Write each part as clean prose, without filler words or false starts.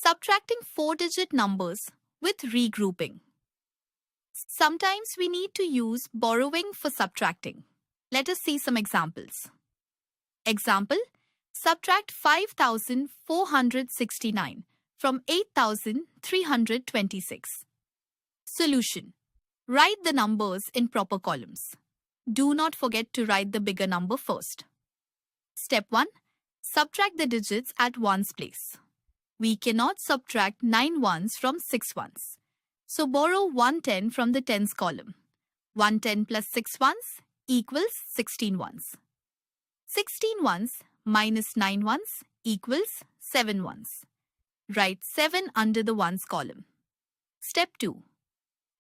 Subtracting 4-digit numbers with regrouping. Sometimes we need to use borrowing for subtracting. Let us see some examples. Example, subtract 5,469 from 8,326. Solution, write the numbers in proper columns. Do not forget to write the bigger number first. Step 1. Subtract the digits at ones place. We cannot subtract 9 ones from 6 ones. So borrow 110 from the tens column. 110 plus 6 ones equals 16 ones. 16 ones minus 9 ones equals 7 ones. Write 7 under the ones column. Step 2.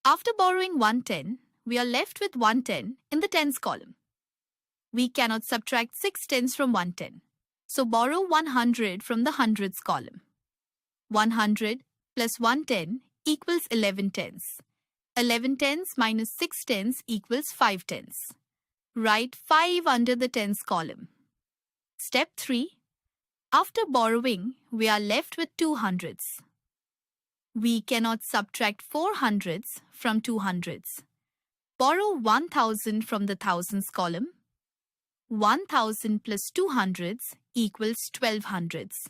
After borrowing 110, we are left with 110 in the tens column. We cannot subtract 6 tens from 110. So borrow 100 from the hundreds column. 100 plus 110 equals 11 tens. 11 tens minus 6 tens equals 5 tens. Write 5 under the tens column. Step 3. After borrowing, we are left with 2 hundreds. We cannot subtract 4 hundreds from 2 hundreds. Borrow 1000 from the thousands column. 1000 plus 2 hundreds equals 12 hundreds.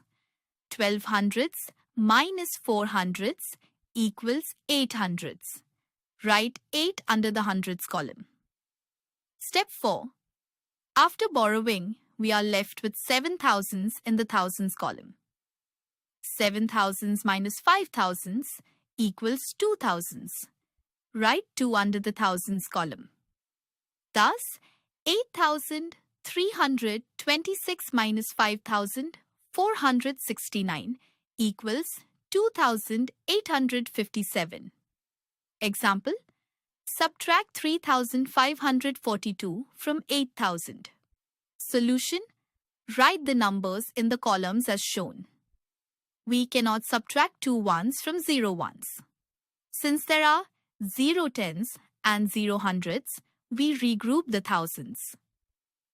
12 hundreds minus 4 hundreds equals 8 hundreds. Write 8 under the hundreds column. Step 4. After borrowing, we are left with 7 thousands in the thousands column. 7 thousands minus 5 thousands equals 2 thousands. Write 2 under the thousands column. Thus, 8,326 minus 5,469 equals 2,857. Example, subtract 3,542 from 8,000. Solution, write the numbers in the columns as shown. We cannot subtract 2 ones from 0 ones. Since there are 0 tens and 0 hundreds, we regroup the thousands.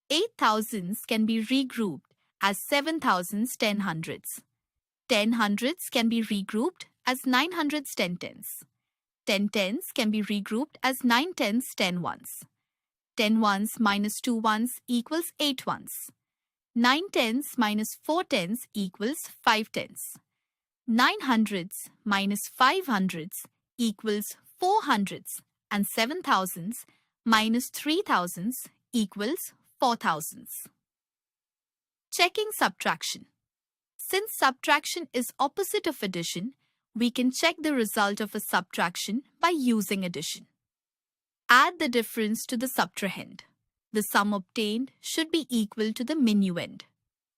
8 thousands can be regrouped as 7 thousands 10 hundreds. 10 hundreds can be regrouped as 9 hundreds 10 tens. 10 tens can be regrouped as 9 tens 10 ones. 10 ones minus 2 ones equals 8 ones. 9 tens minus 4 tens equals 5 tens. 9 hundreds minus 5 hundreds equals 4 hundreds, and 7 thousands minus 3 thousands equals 4 thousands. Checking subtraction. Since subtraction is opposite of addition, we can check the result of a subtraction by using addition. Add the difference to the subtrahend. The sum obtained should be equal to the minuend.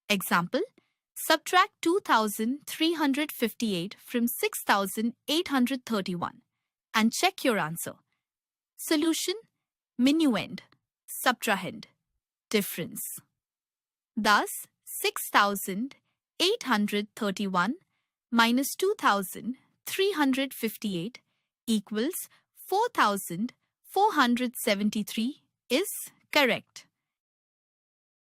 Example, subtract 2,358 from 6,831 and check your answer. Solution, minuend, subtrahend, difference. Thus, 6,831 minus 2,358 equals 4,473 is correct.